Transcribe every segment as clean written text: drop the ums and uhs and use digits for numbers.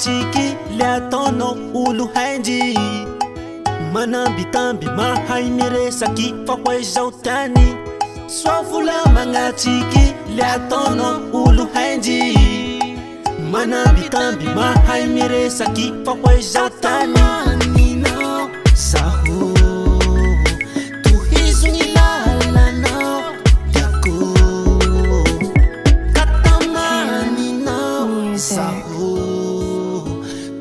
magnatsiky le ataonao olo haindy manambitamby mahay miresaky fa ho izao tiany soa vola magnatsiky le ataonao olo haindy manambitamby mahay miresaky fa ho izao tiany zaho tohizogny lalanao diako katamaninao zaho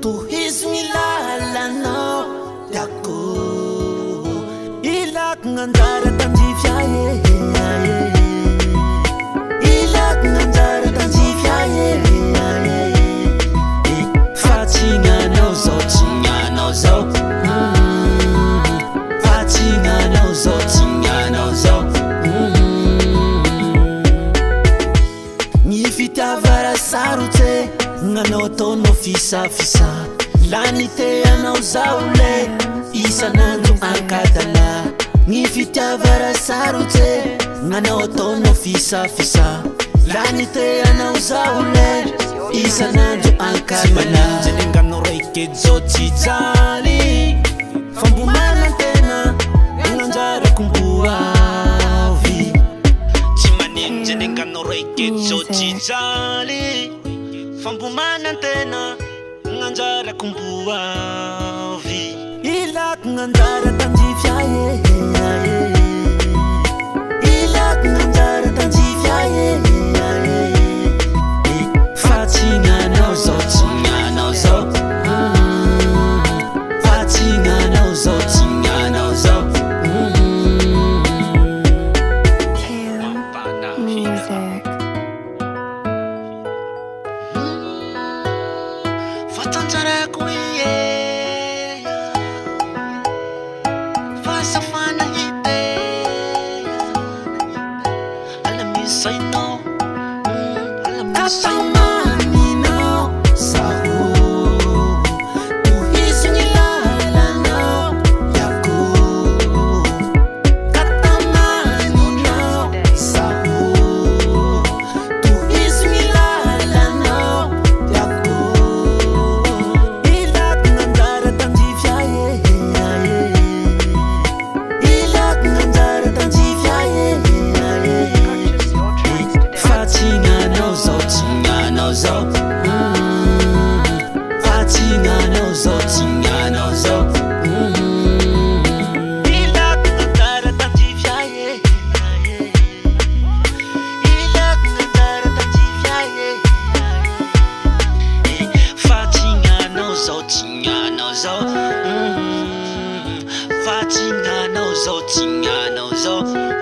tohizogny lalanao diako ilako gn'anjara tandrifia ilako gn'anjara tandrifia fa tsinanao zao tsinanao zao Fatinganao zao, tinganao zao Gny fitiavara sarotse gn'anao ataonao fisafisa lany teanao zao le isanandro ankadala Gny fitiavara sarotse gn'anao ataonao fisafisa lany teanao zao le isanandro ankadala Tsy manenganao raiky zao tsy jaly Fambomana tena gn'anjara komboavy Tsy manenganao raiky zao tsy jaly Fambomana tena gn'anjara komboavy Ilako gn'anjara tandrifia Ilako gn'anjara tandrifia fa tsinanao zao tsinanao zao Fatinganao zao tsinganao zao Music. Fatanjarako ie Fasafana ite Alamisainao Alamisainao Fatinganao zao, tinganao zao Ilako gn'anjara tandrifia Ilako gn'anjara tandrifia Fatinganao zao, tinganao zao Fatinganao zao, tinganao zao